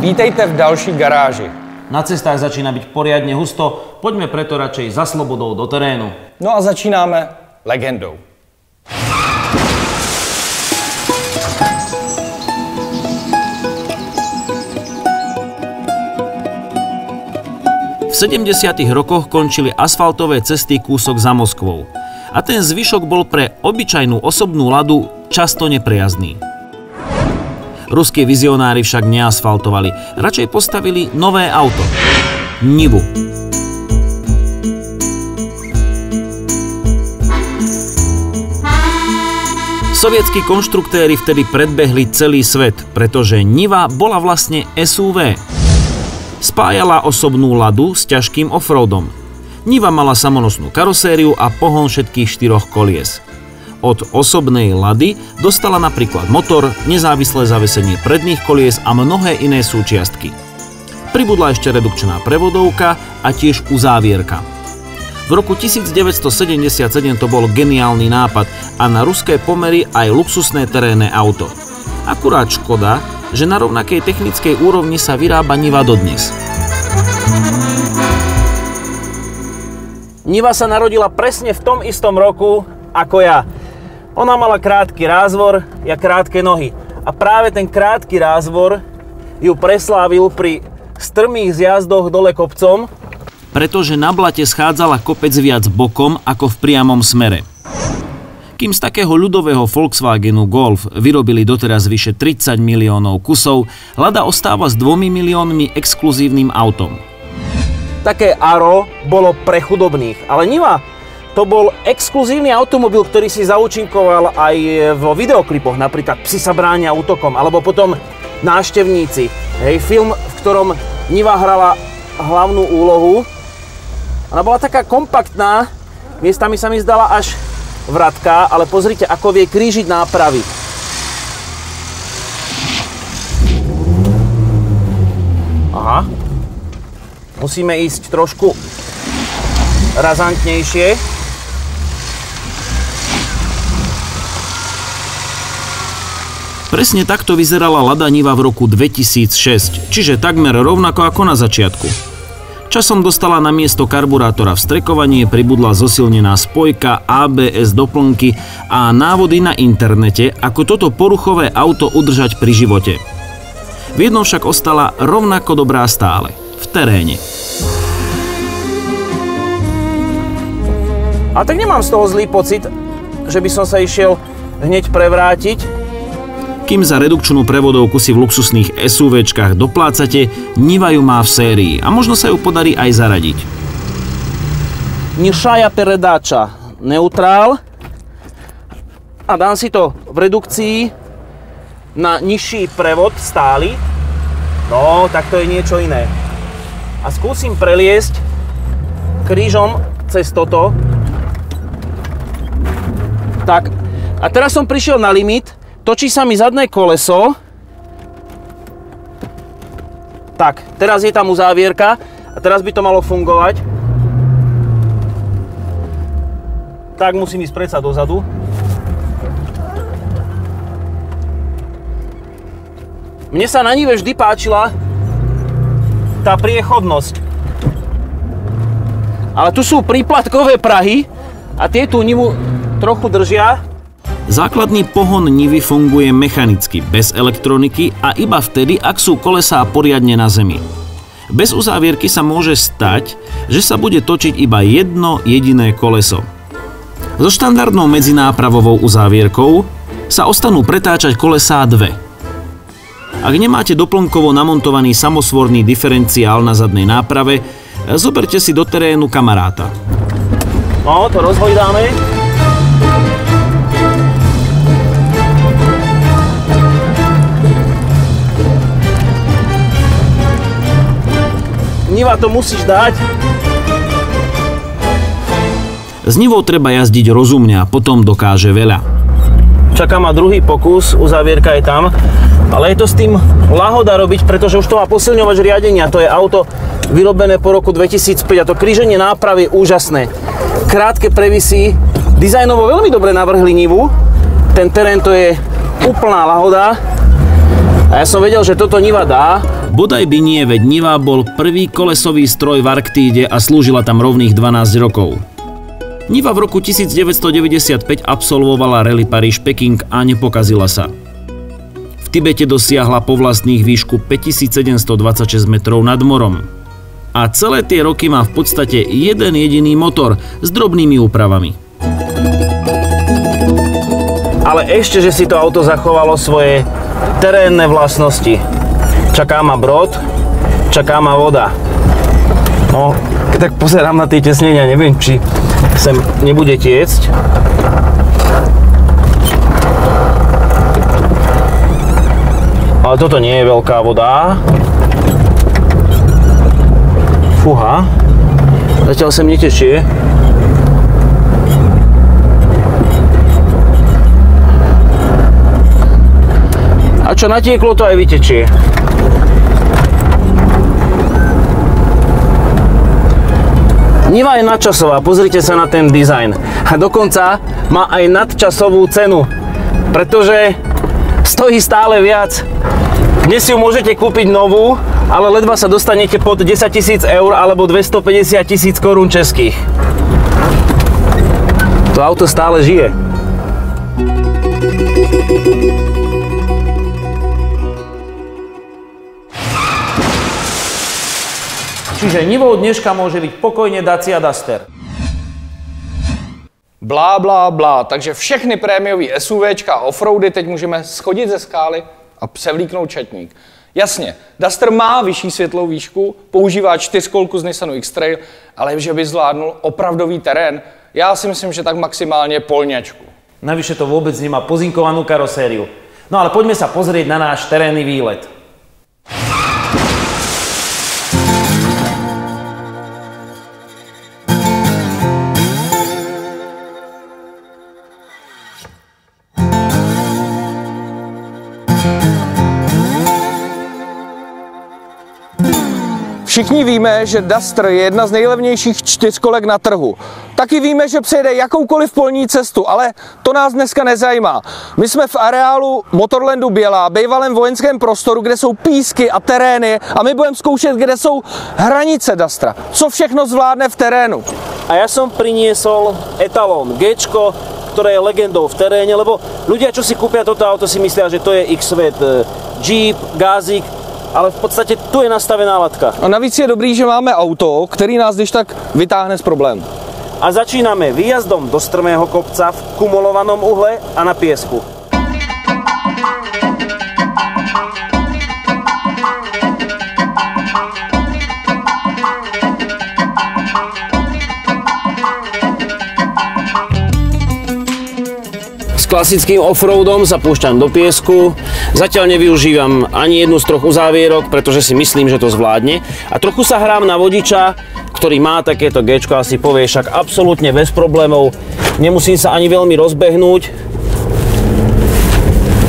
Vítejte v další garáži. Na cestách začína byť poriadne husto, poďme preto radšej za slobodou do terénu. No a začínáme legendou. V 70. rokoch končili asfaltové cesty kúsok za Moskvou. A ten zvyšok bol pre obyčajnú osobnú Ladu často nepriazný. Ruskí vizionári však neasfaltovali, radšej postavili nové auto. Nivu. Sovietskí konštruktéri vtedy predbehli celý svet, pretože Niva bola vlastne SUV. Spájala osobnú Ladu s ťažkým offroadom. Niva mala samonosnú karosériu a pohon všetkých 4 kolies. Od osobnej Lady dostala napríklad motor, nezávislé zavesenie predných kolies a mnohé iné súčiastky. Pribudla ešte redukčná prevodovka a tiež uzávierka. V roku 1977 to bol geniálny nápad a na ruské pomery aj luxusné terénne auto. Akurát škoda, že na rovnakej technickej úrovni sa vyrába Niva dodnes. Niva sa narodila presne v tom istom roku ako ja. Ona mala krátky rázvor, ja krátke nohy. A práve ten krátky rázvor ju preslávil pri strmých zjazdoch dole kopcom, pretože na blate schádzala kopec viac bokom ako v priamom smere. Kým z takého ľudového Volkswagenu Golf vyrobili doteraz vyše 30 miliónov kusov, Lada ostáva s 2 miliónmi exkluzívnym autom. Také Aro bolo pre chudobných, ale Niva to bol exkluzívny automobil, ktorý si zaúčinkoval aj vo videoklipoch, napríklad Psi sa bránia útokom, alebo potom Návštevníci. Film, v ktorom Niva hrala hlavnú úlohu. Ona bola taká kompaktná, miestami sa mi zdala až vratká, ale pozrite, ako vie krížiť nápravy. Aha. Musíme ísť trošku razantnejšie. Presne takto vyzerala Lada Niva v roku 2006, čiže takmer rovnako ako na začiatku. Časom dostala na miesto karburátora vstrekovanie, pribudla zosilnená spojka, ABS doplnky a návody na internete, ako toto poruchové auto udržať pri živote. V jednom však ostala rovnako dobrá stále, v teréne. A tak nemám z toho zlý pocit, že by som sa išiel hneď prevrátiť. Kým za redukčnú prevodovku si v luxusných SUVčkách doplácate, Niva ju má v sérii a možno sa ju podarí aj zaradiť. Nižšia peredáča, neutrál. A dám si to v redukcii na nižší prevod stály. No, tak to je niečo iné. A skúsim preliesť krížom cez toto. Tak, a teraz som prišiel na limit. Točí sa mi zadné koleso. Tak, teraz je tam uzávierka a teraz by to malo fungovať. Tak musím ísť predsa dozadu. Mne sa na Nive vždy páčila tá priechodnosť. Ale tu sú príplatkové prahy a tie tú Nivu trochu držia. Základný pohon Nivy funguje mechanicky, bez elektroniky a iba vtedy, ak sú kolesá poriadne na zemi. Bez uzávierky sa môže stať, že sa bude točiť iba jedno jediné koleso. So štandardnou medzinápravovou uzávierkou sa ostanú pretáčať kolesá dve. Ak nemáte doplnkovo namontovaný samosvorný diferenciál na zadnej náprave, zoberte si do terénu kamaráta. No, to rozhojdáme. Niva to musíš dať. S Nivou treba jazdiť rozumne a potom dokáže veľa. Čaká ma druhý pokus, uzávierka je tam, ale je to s tým lahoda robiť, pretože už to má posilňovač riadenia. To je auto vyrobené po roku 2005 a to kríženie nápravy je úžasné. Krátke previsy, dizajnovo veľmi dobre navrhli Nivu. Ten terén to je úplná lahoda. A ja som vedel, že toto Niva dá. Bodaj by nie, veď Niva bol prvý kolesový stroj v Arktíde a slúžila tam rovných 12 rokov. Niva v roku 1995 absolvovala rally Paríž-Peking a nepokazila sa. V Tibete dosiahla po vlastných výšku 5726 metrov nad morom. A celé tie roky má v podstate jeden jediný motor s drobnými úpravami. Ale ešte, že si to auto zachovalo svoje terénne vlastnosti. Čaká ma brod, čaká ma voda. No, tak pozerám na tie tesnenia, neviem, či sem nebude tiecť. Ale toto nie je veľká voda. Fúha. Zatiaľ sem netečie. A čo natieklo, to aj vytečie. Niva je nadčasová, pozrite sa na ten dizajn. A dokonca má aj nadčasovú cenu, pretože stojí stále viac. Dnes si ju môžete kúpiť novú, ale ledva sa dostanete pod 10 000 eur alebo 250 000 korún českých. To auto stále žije. Čiže Nivou dneška môže byť pokojne Dacia Duster. Blá, blá, blá. Takže všechny prémiový SUVčka a offroady teď můžeme schodit ze skály a převlíknout četník. Jasně, Duster má vyšší světlou výšku, používá 4kolku z Nissanu X-Trail, ale že by zvládnul opravdový terén, já si myslím, že tak maximálně polňačku. Navyše to vôbec nemá pozinkovanú karosériu. No ale poďme sa pozrieť na náš terénny výlet. Všichni víme, že Duster je jedna z nejlevnějších čtyřkolek na trhu. Taky víme, že přejede jakoukoliv polní cestu, ale to nás dneska nezajímá. My jsme v areálu Motorlandu Bělá, bývalém vojenském prostoru, kde jsou písky a terény a my budeme zkoušet, kde jsou hranice Dustera. Co všechno zvládne v terénu. A ja som priniesol etalón G-čko, ktoré je legendou v teréne, lebo ľudia, čo si kúpia toto auto, si myslia, že to je X-Vet Jeep, Gázik, ale v podstate tu je nastavená latka. A navíc je dobrý, že máme auto, který nás když tak vytáhne z problému. A začíname výjazdom do strmého kopca v kumulovanom uhle a na piesku. Klasickým offroadom sa púšťam do piesku. Zatiaľ nevyužívam ani jednu z troch uzávierok, pretože si myslím, že to zvládne. A trochu sa hrám na vodiča, ktorý má takéto G-čko, asi povie, však absolútne bez problémov. Nemusím sa ani veľmi rozbehnúť.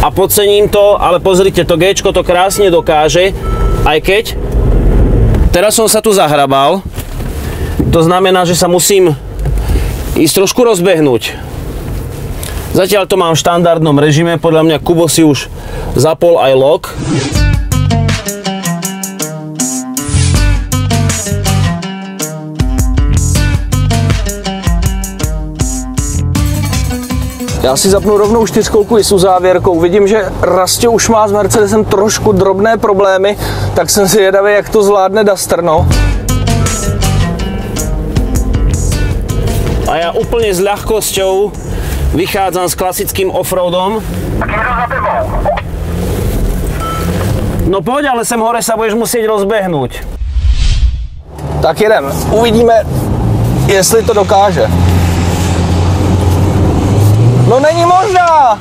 A podcením to, ale pozrite, to G-čko to krásne dokáže, aj keď teraz som sa tu zahrabal. To znamená, že sa musím ísť trošku rozbehnúť. Zatiaľ to mám v štandardnom režime, podľa mňa Kubo si už zapol aj lock. Já si zapnu rovnou 4kolku i s uzávěrkou. Vidím, že Rastě už má s Mercedesem trošku drobné problémy, tak jsem si jedavý, jak to zvládne Duster, no. A ja úplne s ľahkosťou vychádzam s klasickým offroadom. No poď, ale sem hore sa budeš musieť rozbehnúť. Tak jedem. Uvidíme, jestli to dokáže. No není možná!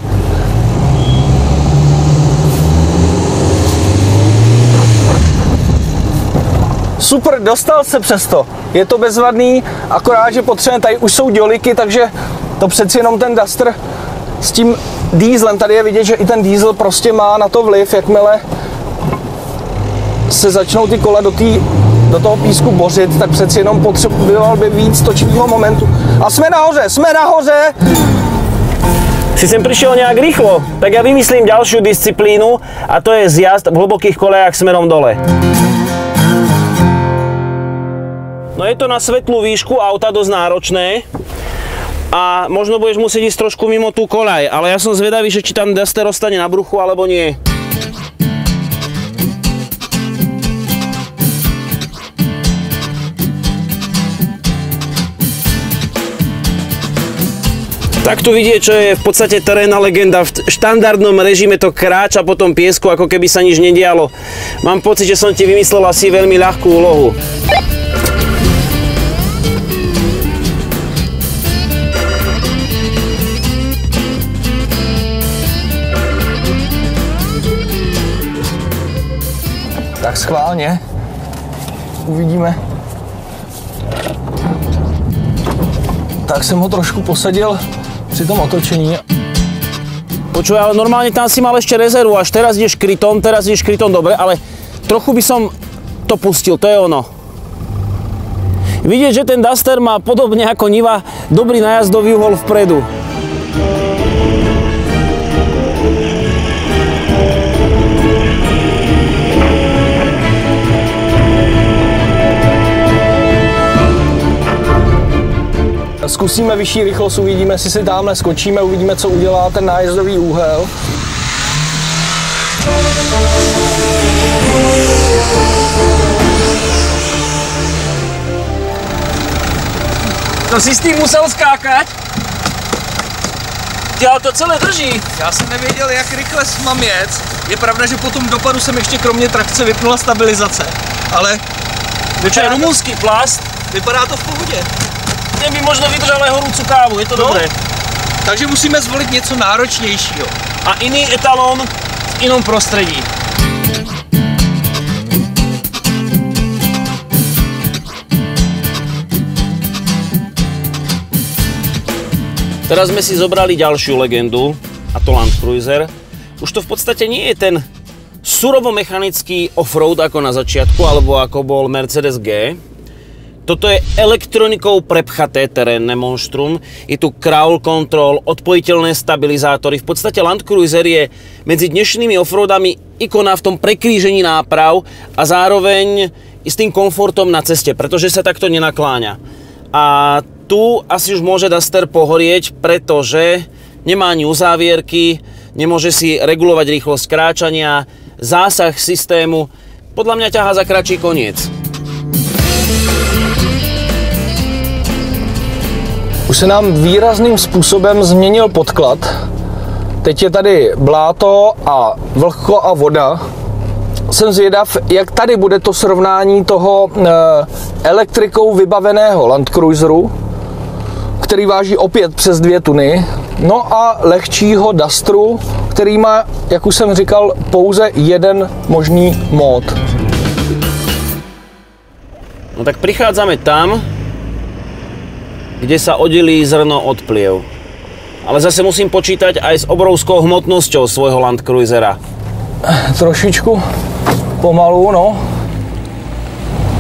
Super, dostal se přesto. Je to bezvadný, akorát, že potřebujeme, tady už jsou děliky, takže to přeci jenom ten Duster s tím dieselem, tady je vidět, že i ten diesel prostě má na to vliv, jakmile se začnou ty kola do toho písku bořit, tak přeci jenom potřeboval by víc točivého momentu. A jsme nahoře, jsme nahoře! Si sem prišiel nejak rýchlo, tak ja vymyslím ďalšiu disciplínu a to je zjazd v hlbokých kolejách smerom dole. No je to na svetlú výšku auta dosť náročné a možno budeš musieť ísť trošku mimo tú koľaj, ale ja som zvedavý, že či tam Duster ostane na bruchu alebo nie. Tak tu vidieť, čo je v podstate terénna legenda. V štandardnom režime to kráča po tom piesku, ako keby sa nič nedialo. Mám pocit, že som ti vymyslel asi veľmi ľahkú úlohu. Tak schválně. Uvidíme. Tak jsem ho trošku posadil při tom otočení. Počuj, ale normálne tam si mal ešte rezervu, až teraz ideš krytom dobre, ale trochu by som to pustil, to je ono. Vidieť, že ten Duster má podobne ako Niva dobrý nájazdový uhol vpredu. Zkusíme vyšší rychlost, uvidíme, jestli si tamhle skočíme, uvidíme, co udělá ten nájezdový úhel. To si s tým musel skákať? Ale to celé drží. Já jsem nevěděl, jak rychle mám jet. Je pravda, že po tom dopadu jsem ještě kromě trakce vypnula stabilizace, ale... To je rumunský plast. Vypadá to v pohodě. Ten by možno vydržal aj horúcu kávu, je to dobré. Takže musíme zvolit něco náročnějšího. A iný etalón v inom prostredí. Teraz sme si zobrali ďalšiu legendu, a to Land Cruiser. Už to v podstate nie je ten surovo-mechanický offroad ako na začiatku, alebo ako bol Mercedes G. Toto je elektronikou prepchaté terénne monštrum. Je tu crawl control, odpojiteľné stabilizátory. V podstate Land Cruiser je medzi dnešnými offroadami ikona v tom prekrížení náprav a zároveň s tým komfortom na ceste, pretože sa takto nenakláňa. A tu asi už môže Duster pohorieť, pretože nemá ani uzávierky, nemôže si regulovať rýchlosť kráčania, zásah systému. Podľa mňa ťahá za kratší koniec. Už se nám výrazným způsobem změnil podklad. Teď je tady bláto a vlhko a voda. Jsem zvědav, jak tady bude to srovnání toho elektrikou vybaveného Land Cruiseru, který váží opět přes 2 tuny, no a lehčího Dusteru, který má, jak už jsem říkal, pouze jeden možný mód. No tak prichádzame tam, kde sa oddelí zrno od pliev. Ale zase musím počítať aj s obrovskou hmotnosťou svojho Land Cruisera. Trošičku pomalu, no.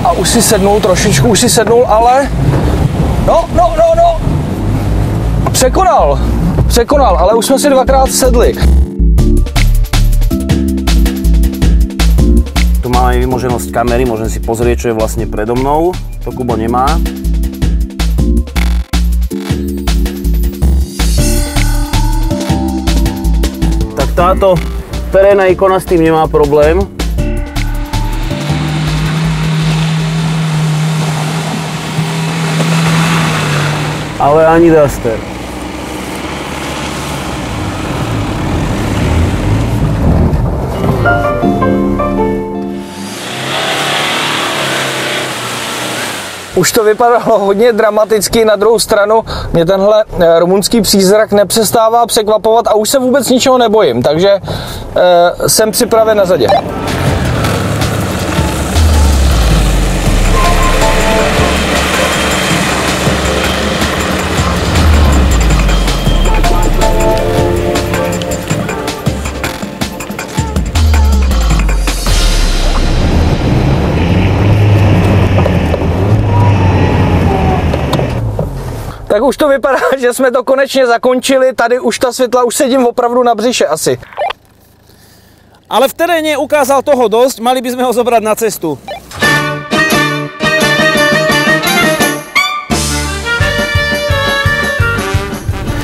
A už si sednul trošičku, ale... No. Překonal, ale už jsme si 2krát sedli. Tu máme vymoženosť kamery, môžem si pozrieť, čo je vlastne predo mnou. To Kubo nemá. Táto terénna ikona s tým nemá problém. Ale ani Duster. Už to vypadalo hodně dramaticky, na druhou stranu mě tenhle rumunský přízrak nepřestává překvapovat a už se vůbec ničeho nebojím, takže jsem připraven na zadě. Tak už to vypadá, že jsme to konečně zakončili. Tady už ta světla, už sedím opravdu na břiše asi. Ale v teréne ukázal toho dosť, mali by sme ho zobrať na cestu.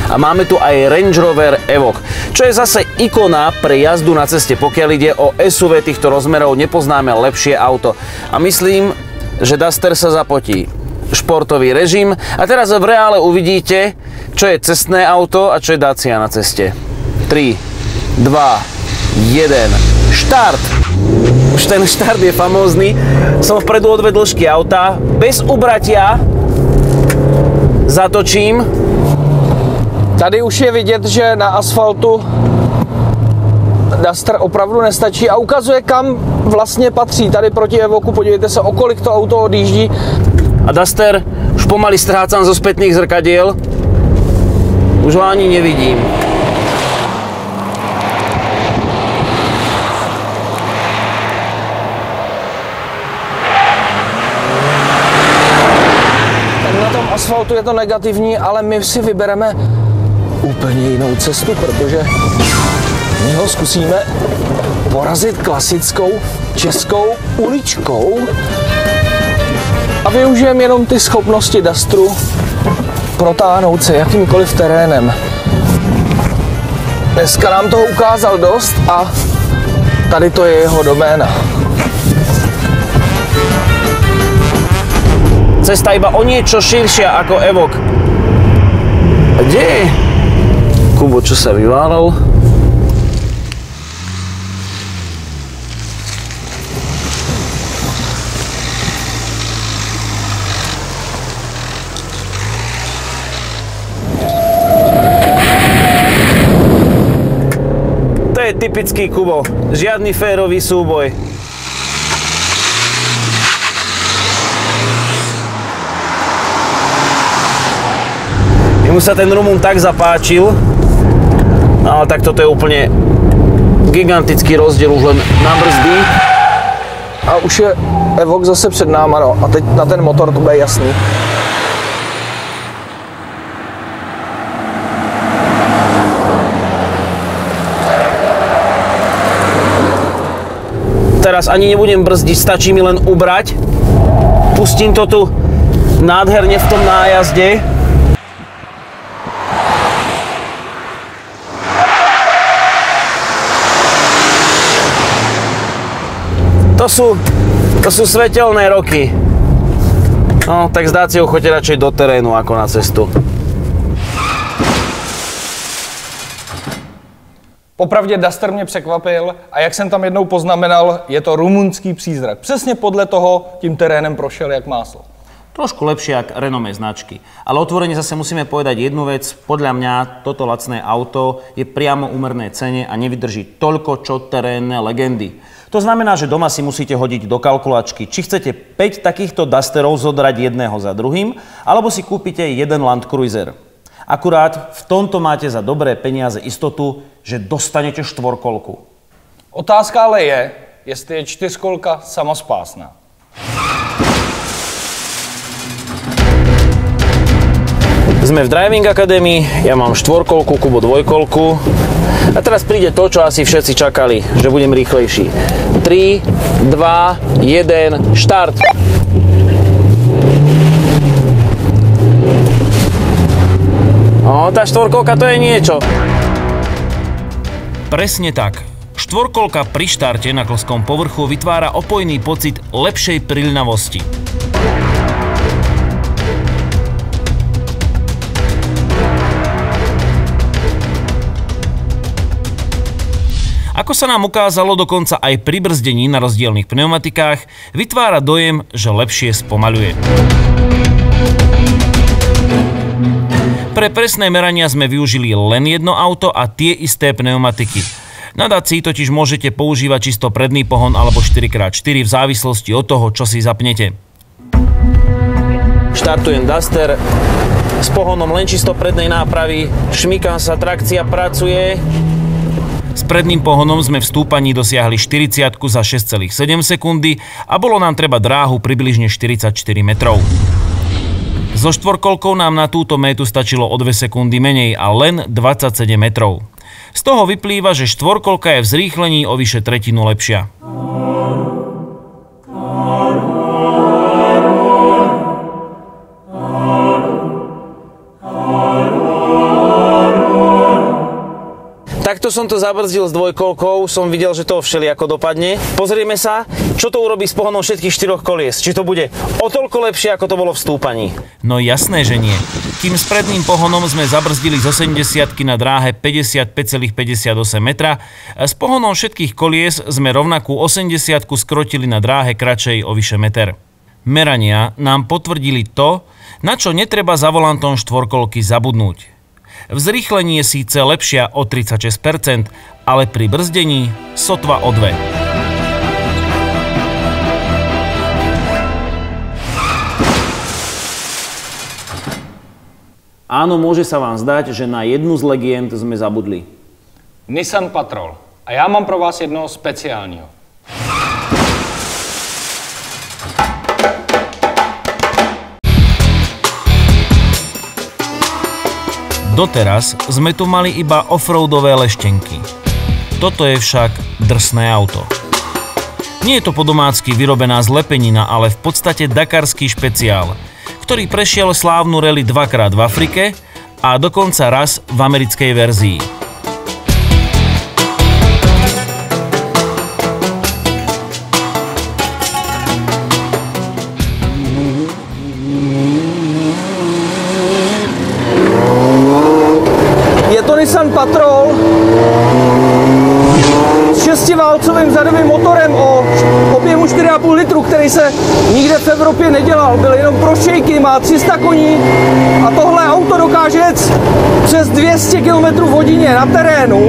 A máme tu aj Range Rover Evoque, čo je zase ikona pre jazdu na ceste. Pokiaľ ide o SUV týchto rozmerov, nepoznáme lepšie auto. A myslím, že Duster sa zapotí. Športový režim. A teraz v reále uvidíte, čo je cestné auto a čo je Dacia na ceste. 3, 2, 1, štart! Už ten štart je famózny. Som vpredu o 2 dĺžky auta. Bez ubratia zatočím. Tady už je vidět, že na asfaltu Duster opravdu nestačí a ukazuje, kam vlastně patří. Tady proti Evoku, podívejte se, o kolik to auto odjíždí. A Duster už pomaly strácam zo spätných zrkadiel. Už ho ani nevidím. Tak na tom asfaltu je to negativní, ale my si vybereme úplně jinou cestu, protože my ho zkusíme porazit klasickou českou uličkou a využijeme jenom ty schopnosti Dusteru protáhnout se jakýmkoliv terénem. Dneska nám toho ukázal dost a tady to je jeho doména. Cesta iba o niečo širšia ako Evoque. A kde je Kubo, čo sa vyválal? To je typický Kubo. Žiadny férový súboj. Mu sa ten Rumun tak zapáčil, ale tak toto je úplne gigantický rozdiel už len na brzdy. A už je Evoque zase před náma, no. A teď na ten motor to bude jasný. Teraz ani nebudem brzdiť, stačí mi len ubrať. Pustím to tu nádherne v tom nájazde. To sú svetelné roky. No, tak s Daciou choďte radšej do terénu ako na cestu. Popravdě Duster mě překvapil a jak jsem tam jednou poznamenal, je to rumunský přízrak. Přesně podle toho tím terénem prošel jak máslo. Trošku lepšie ako renomé značky. Ale otvorene zase musíme povedať jednu vec. Podľa mňa toto lacné auto je priamo úmerné cene a nevydrží toľko, čo terénne legendy. To znamená, že doma si musíte hodiť do kalkulačky, či chcete 5 takýchto Dusterov zodrať jedného za druhým, alebo si kúpite jeden Land Cruiser. Akurát v tomto máte za dobré peniaze istotu, že dostanete štvorkolku. Otázka ale je, jestli je čtyřkolka samospásná. Sme v Driving Academy, ja mám štvorkolku, Kubo dvojkolku. A teraz príde to, čo asi všetci čakali, že budem rýchlejší. 3, 2, 1, štart! No, tá štvorkolka to je niečo. Presne tak. Štvorkolka pri štarte na klskom povrchu vytvára opojný pocit lepšej priľnavosti. Ako sa nám ukázalo dokonca aj pri brzdení na rozdielnych pneumatikách, vytvára dojem, že lepšie spomaľuje. Pre presné merania sme využili len jedno auto a tie isté pneumatiky. Na Dacii totiž môžete používať čisto predný pohon alebo 4x4 v závislosti od toho, čo si zapnete. Štartujem Duster s pohonom len čisto prednej nápravy, šmykám sa, trakcia pracuje. S predným pohonom sme v stúpaní dosiahli 40 za 6,7 sekundy a bolo nám treba dráhu približne 44 metrov. S So štvorkolkou nám na túto métu stačilo o 2 sekundy menej a len 27 metrov. Z toho vyplýva, že štvorkolka je v zrýchlení o vyše tretinu lepšia. Takto som to zabrzdil s dvojkolkou, som videl, že to všelijako dopadne. Pozrieme sa, čo to urobí s pohonom všetkých 4 kolies. Či to bude o toľko lepšie, ako to bolo v stúpaní. No jasné, že nie. Kým s predným pohonom sme zabrzdili z 80-ky na dráhe 55,58 metra, s pohonom všetkých kolies sme rovnakú 80-ku skrotili na dráhe kratšej o vyše meter. Merania nám potvrdili to, na čo netreba za volantom štvorkolky zabudnúť. V zrýchlení je síce lepšia o 36%, ale pri brzdení sotva o 2%. Áno, môže sa vám zdať, že na jednu z legend sme zabudli. Nissan Patrol. A já mám pro vás jednoho speciálního. Doteraz sme tu mali iba offroadové leštenky. Toto je však drsné auto. Nie je to po domácky vyrobená zlepenina, ale v podstate dakarský špeciál, ktorý prešiel slávnu rally dvakrát v Afrike a dokonca raz v americkej verzii. Nissan Patrol s 6válcovým zadovým motorem o objemu 4,5 litru, který se nikde v Evropě nedělal. Byl jenom pro šejky, má 300 koní a tohle auto dokáže jet přes 200 km v hodině na terénu.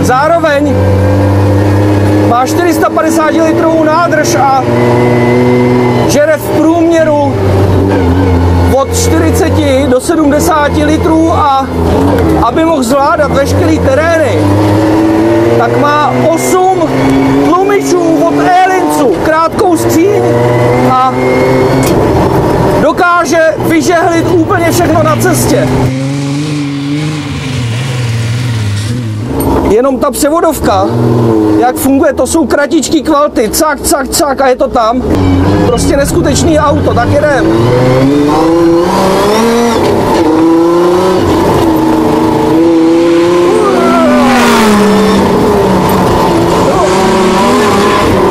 Zároveň má 450 litrovou nádrž a žere v průměru od 40 do 70 litrů a aby mohl zvládat veškerý terény, tak má 8 tlumičů od E-Lincu, krátkou skříň a dokáže vyžehlit úplně všechno na cestě. Jenom ta převodovka, jak funguje, to jsou kratičký kvalty, cak, cak, cak a je to tam. Prostě neskutečný auto, tak jedem.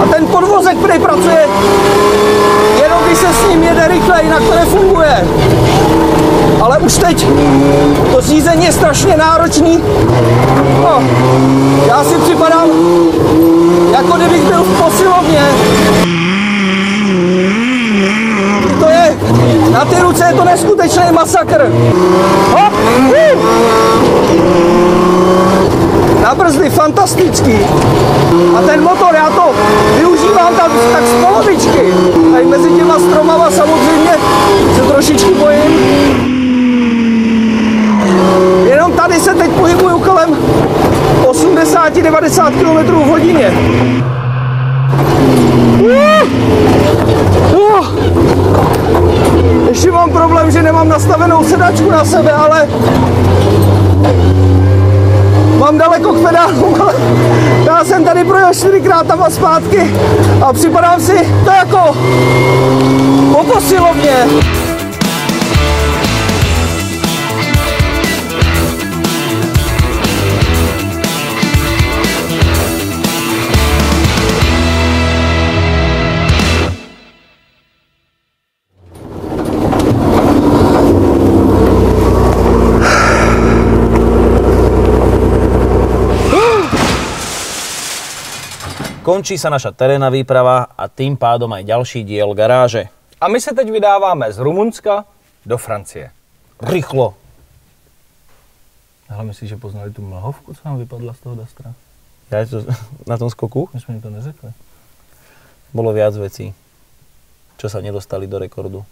A ten podvozek, který pracuje, jenom když se s ním jede rychle, jinak to nefunguje. Ale už teď to řízení je strašně náročný. No, já si připadám, jako kdybych byl v posilovně. To je, na ty ruce je to neskutečný masakr. Hop, na brzdy fantastický. A ten motor, já to využívám tak z polovičky. Tady mezi těma stromama samozřejmě se trošičku bojím. Jenom tady se teď pohybuju kolem 80-90 km v hodině. Ještě mám problém, že nemám nastavenou sedačku na sebe, ale mám daleko k pedálům, ale já jsem tady projel 4krát tam a zpátky a připadám si to jako po posilovně. Končí sa naša terénna výprava a tým pádom aj ďalší diel garáže. A my se teď vydáváme z Rumunska do Francie. Rýchlo. Ale myslíš, že poznali tu mlhovku, co nám vypadla z toho Dastra? Ja to na tom skoku? My jsme jim to neřekli. Bolo viac vecí, čo sa nedostali do rekordu.